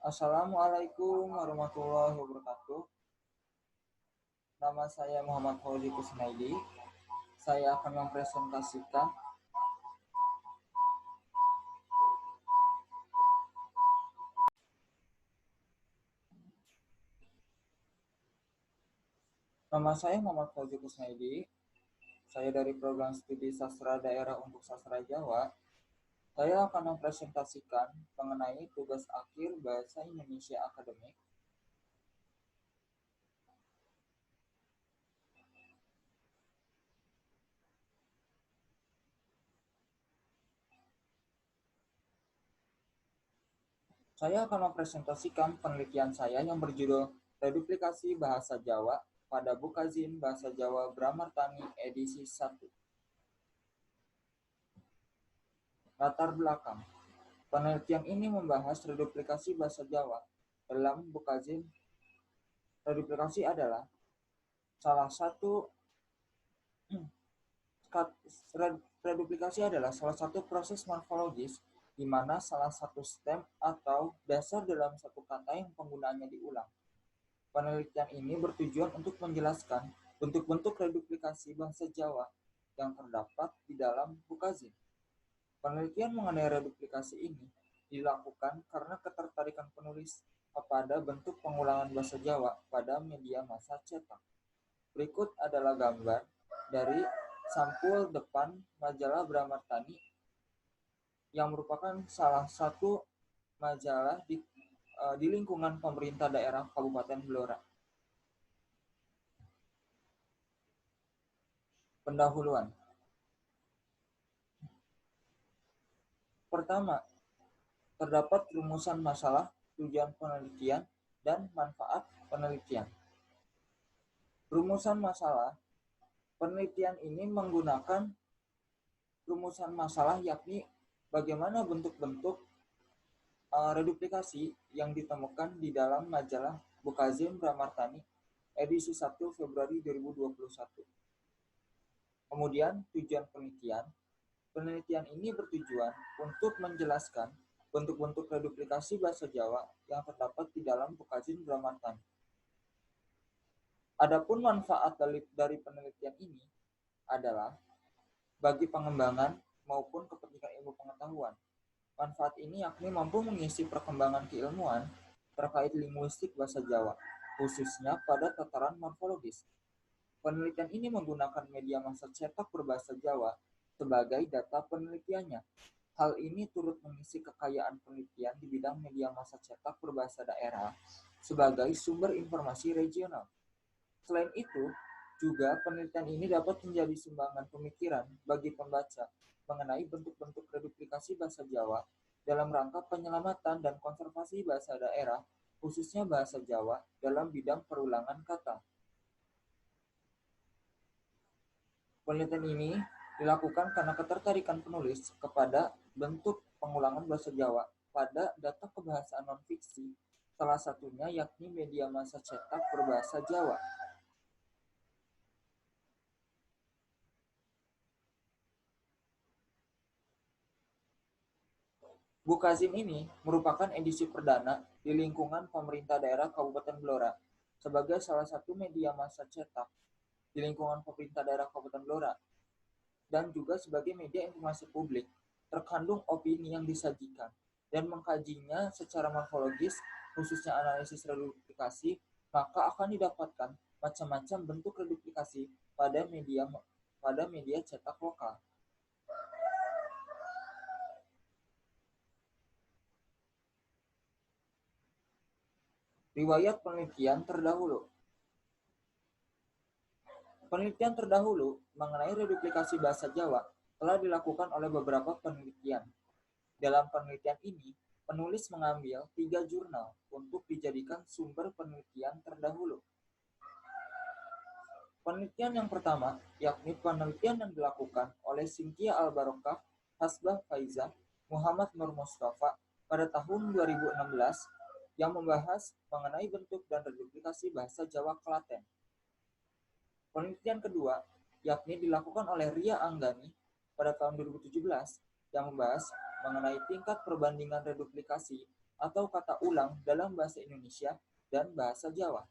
Assalamualaikum warahmatullahi wabarakatuh. Nama saya Muhammad Fauzi Kusnaidi. Saya akan mempresentasikan Nama saya Muhammad Fauzi Kusnaidi. Saya dari program studi sastra daerah untuk sastra Jawa. Saya akan mempresentasikan mengenai tugas akhir Bahasa Indonesia Akademik. Saya akan mempresentasikan penelitian saya yang berjudul Reduplikasi Bahasa Jawa pada Bukazin Bahasa Jawa Bramartani edisi 1. Latar belakang. Penelitian ini membahas reduplikasi bahasa Jawa. Dalam Bukazin, reduplikasi adalah salah satu proses morfologis di mana salah satu stem atau dasar dalam satu kata yang penggunaannya diulang. Penelitian ini bertujuan untuk menjelaskan bentuk-bentuk reduplikasi bahasa Jawa yang terdapat di dalam Bukazin. Penelitian mengenai reduplikasi ini dilakukan karena ketertarikan penulis kepada bentuk pengulangan bahasa Jawa pada media massa cetak. Berikut adalah gambar dari sampul depan majalah Bramartani yang merupakan salah satu majalah di lingkungan pemerintah daerah Kabupaten Blora. Pendahuluan. Pertama, terdapat rumusan masalah, tujuan penelitian, dan manfaat penelitian. Rumusan masalah. Penelitian ini menggunakan rumusan masalah yakni bagaimana bentuk-bentuk reduplikasi yang ditemukan di dalam majalah Bukazin Bramartani edisi 1 Februari 2021. Kemudian tujuan penelitian. Penelitian ini bertujuan untuk menjelaskan bentuk-bentuk reduplikasi bahasa Jawa yang terdapat di dalam Bukazin Bramartani. Adapun manfaat dari penelitian ini adalah bagi pengembangan maupun kepentingan ilmu pengetahuan. Manfaat ini yakni mampu mengisi perkembangan keilmuan terkait linguistik bahasa Jawa, khususnya pada tataran morfologis. Penelitian ini menggunakan media massa cetak berbahasa Jawa sebagai data penelitiannya. Hal ini turut mengisi kekayaan penelitian di bidang media massa cetak berbahasa daerah sebagai sumber informasi regional. Selain itu, juga penelitian ini dapat menjadi sumbangan pemikiran bagi pembaca mengenai bentuk-bentuk reduplikasi bahasa Jawa dalam rangka penyelamatan dan konservasi bahasa daerah, khususnya bahasa Jawa dalam bidang perulangan kata. Penelitian ini dilakukan karena ketertarikan penulis kepada bentuk pengulangan bahasa Jawa pada data kebahasaan non-fiksi, salah satunya yakni media massa cetak berbahasa Jawa. Bukazin ini merupakan edisi perdana di lingkungan pemerintah daerah Kabupaten Blora sebagai salah satu media massa cetak di lingkungan pemerintah daerah Kabupaten Blora dan juga sebagai media informasi publik. Terkandung opini yang disajikan dan mengkajinya secara morfologis, khususnya analisis reduplikasi, maka akan didapatkan macam-macam bentuk reduplikasi pada media cetak lokal. Riwayat penelitian terdahulu. Penelitian terdahulu mengenai reduplikasi bahasa Jawa telah dilakukan oleh beberapa penelitian. Dalam penelitian ini, penulis mengambil 3 jurnal untuk dijadikan sumber penelitian terdahulu. Penelitian yang pertama, yakni penelitian yang dilakukan oleh Cynthia Al-Barokah, Hasbah Faizah, Muhammad Nur Mustafa pada tahun 2016 yang membahas mengenai bentuk dan reduplikasi bahasa Jawa Klaten. Penelitian kedua, yakni dilakukan oleh Ria Anggani pada tahun 2017 yang membahas mengenai tingkat perbandingan reduplikasi atau kata ulang dalam bahasa Indonesia dan bahasa Jawa.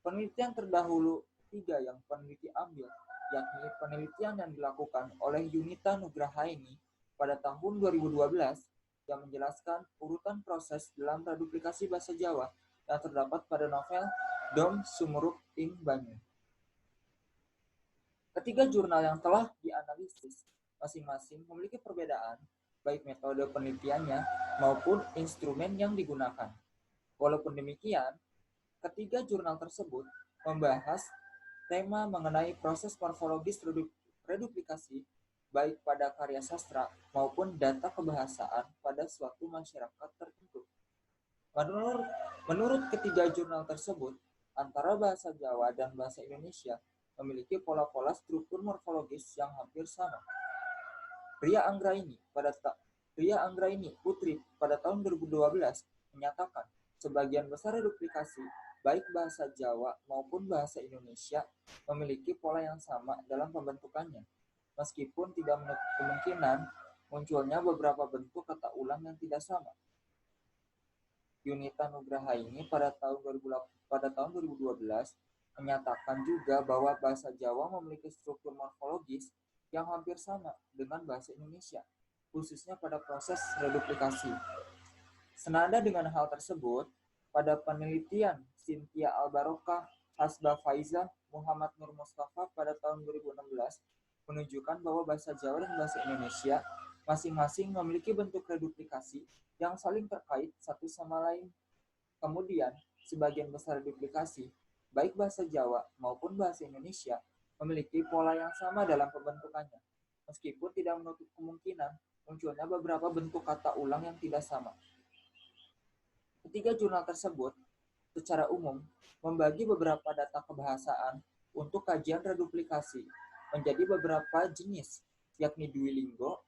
Penelitian terdahulu 3 yang peneliti ambil, yakni penelitian yang dilakukan oleh Yunita Nugrahaini pada tahun 2012 yang menjelaskan urutan proses dalam reduplikasi bahasa Jawa yang terdapat pada novel Dom Sumuruk Ing Banyu. Ketiga jurnal yang telah dianalisis masing-masing memiliki perbedaan baik metode penelitiannya maupun instrumen yang digunakan. Walaupun demikian, ketiga jurnal tersebut membahas tema mengenai proses morfologis reduplikasi baik pada karya sastra maupun data kebahasaan pada suatu masyarakat tertentu. Menurut ketiga jurnal tersebut, antara bahasa Jawa dan bahasa Indonesia memiliki pola-pola struktur morfologis yang hampir sama. Ria Anggraini Putri pada tahun 2012 menyatakan sebagian besar reduplikasi baik bahasa Jawa maupun bahasa Indonesia memiliki pola yang sama dalam pembentukannya, meskipun tidak menutup kemungkinan munculnya beberapa bentuk kata ulang yang tidak sama. Yunita Nugrahaini pada tahun 2012 menyatakan juga bahwa bahasa Jawa memiliki struktur morfologis yang hampir sama dengan bahasa Indonesia, khususnya pada proses reduplikasi. Senada dengan hal tersebut, pada penelitian Cynthia Albarokah, Hasba Faiza, Muhammad Nur Mustafa pada tahun 2016 menunjukkan bahwa bahasa Jawa dan bahasa Indonesia masing-masing memiliki bentuk reduplikasi yang saling terkait satu sama lain. Kemudian, sebagian besar reduplikasi, baik bahasa Jawa maupun bahasa Indonesia, memiliki pola yang sama dalam pembentukannya, meskipun tidak menutup kemungkinan munculnya beberapa bentuk kata ulang yang tidak sama. Ketiga jurnal tersebut, secara umum, membagi beberapa data kebahasaan untuk kajian reduplikasi menjadi beberapa jenis, yakni Dwilinggo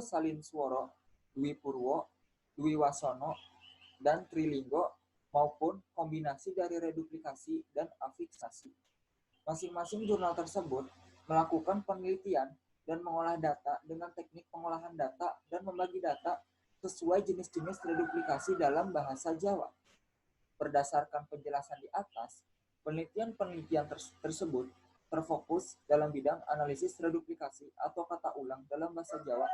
Salin Sworo, Dwi Purwo, Dwi Wasono, dan Trilinggo maupun kombinasi dari reduplikasi dan afiksasi. Masing-masing jurnal tersebut melakukan penelitian dan mengolah data dengan teknik pengolahan data dan membagi data sesuai jenis-jenis reduplikasi dalam bahasa Jawa. Berdasarkan penjelasan di atas, penelitian-penelitian tersebut terfokus dalam bidang analisis reduplikasi atau kata ulang dalam bahasa Jawa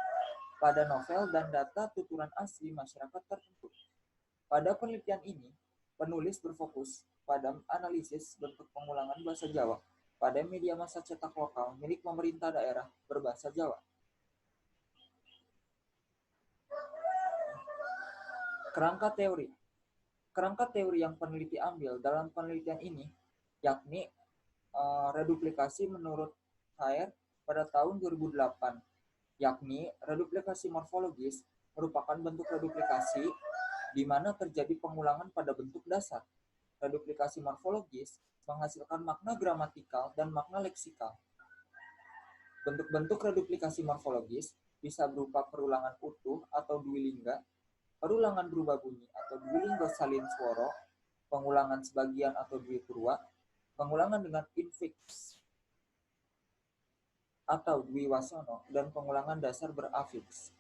pada novel dan data tuturan asli masyarakat tertentu. Pada penelitian ini, penulis berfokus pada analisis bentuk pengulangan bahasa Jawa pada media massa cetak lokal milik pemerintah daerah berbahasa Jawa. Kerangka teori yang peneliti ambil dalam penelitian ini yakni reduplikasi menurut Haier pada tahun 2008, yakni reduplikasi morfologis merupakan bentuk reduplikasi di mana terjadi pengulangan pada bentuk dasar. Reduplikasi morfologis menghasilkan makna gramatikal dan makna leksikal. Bentuk-bentuk reduplikasi morfologis bisa berupa perulangan utuh atau dwilingga, perulangan berubah bunyi atau dwilinggo salin sworo, pengulangan sebagian atau dwipurwa, pengulangan dengan infiks atau dwiwasono, dan pengulangan dasar berafiks.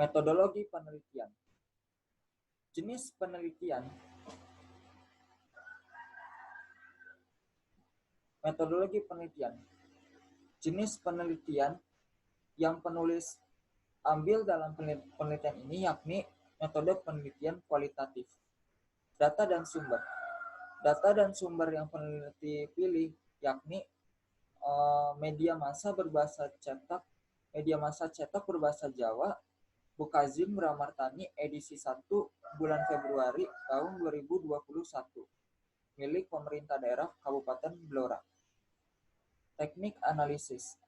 Metodologi penelitian. Jenis penelitian. Metodologi penelitian. Jenis penelitian yang penulis ambil dalam penelitian ini yakni metode penelitian kualitatif. Data dan sumber. Data dan sumber yang peneliti pilih yakni media massa berbahasa cetak berbahasa Jawa, Bukazim Ramartani edisi 1 bulan Februari tahun 2021 milik pemerintah daerah Kabupaten Blora. Teknik analisis.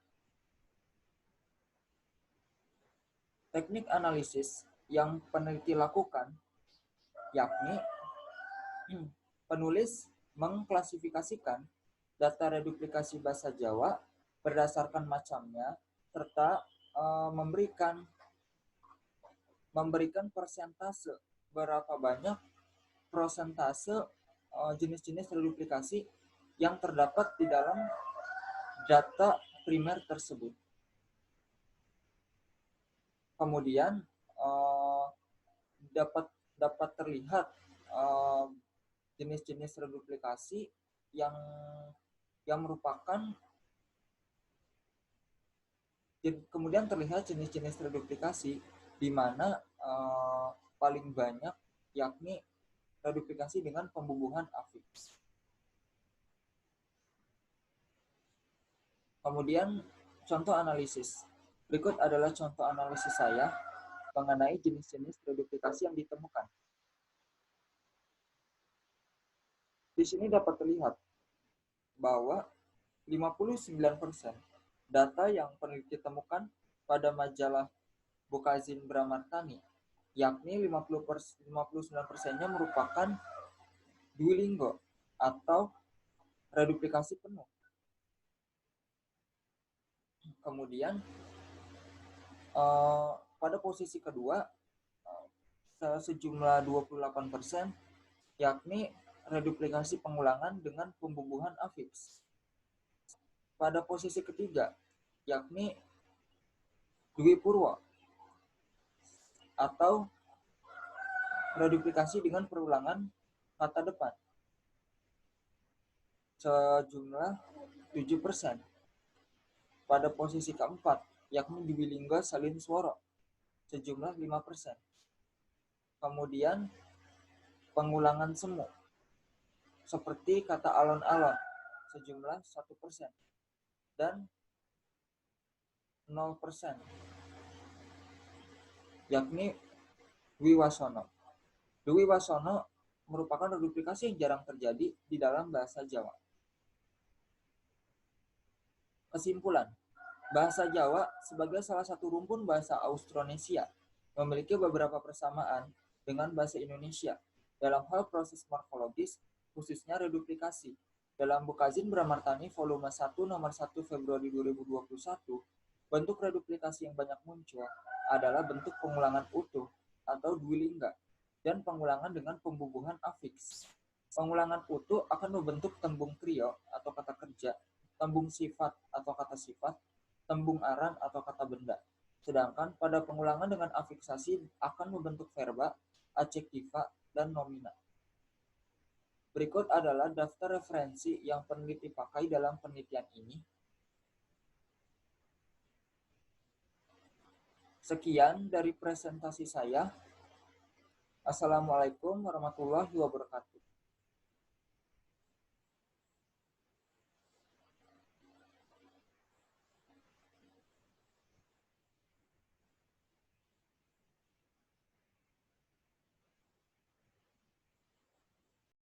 Teknik analisis yang peneliti lakukan yakni penulis mengklasifikasikan data reduplikasi bahasa Jawa berdasarkan macamnya serta memberikan persentase berapa banyak persentase jenis-jenis reduplikasi yang terdapat di dalam data primer tersebut. Kemudian uh, dapat dapat terlihat uh, jenis-jenis reduplikasi yang merupakan kemudian terlihat jenis-jenis reduplikasi di mana paling banyak yakni reduplikasi dengan pembubuhan afiks. Kemudian contoh analisis. Berikut adalah contoh analisis saya mengenai jenis-jenis reduplikasi yang ditemukan. Di sini dapat terlihat bahwa 59% data yang peneliti temukan pada majalah Bukazin Bramartani, yakni 59%-nya merupakan Duolingo atau reduplikasi penuh. Kemudian pada posisi kedua sejumlah 28%, yakni reduplikasi pengulangan dengan pembubuhan afiks. Pada posisi ketiga, yakni Dwi Purwo atau reduplikasi dengan perulangan kata depan sejumlah 7%. Pada posisi keempat, yakni Dwilingga Salin Sworo sejumlah 5%. Kemudian pengulangan semu seperti kata alon-alon sejumlah 1% dan 0%, yakni Wiwasono. Wiwasono merupakan reduplikasi yang jarang terjadi di dalam bahasa Jawa. Kesimpulan, bahasa Jawa sebagai salah satu rumpun bahasa Austronesia memiliki beberapa persamaan dengan bahasa Indonesia dalam hal proses morfologis, khususnya reduplikasi. Dalam Bukazin Bramartani volume 1 nomor 1 Februari 2021, bentuk reduplikasi yang banyak muncul adalah bentuk pengulangan utuh atau dwilingga dan pengulangan dengan pembubuhan afiks. Pengulangan utuh akan membentuk tembung trio atau kata kerja, tembung sifat atau kata sifat, tembung aran atau kata benda. Sedangkan pada pengulangan dengan afiksasi akan membentuk verba, adjektiva, dan nomina. Berikut adalah daftar referensi yang peneliti pakai dalam penelitian ini. Sekian dari presentasi saya. Assalamualaikum warahmatullahi wabarakatuh.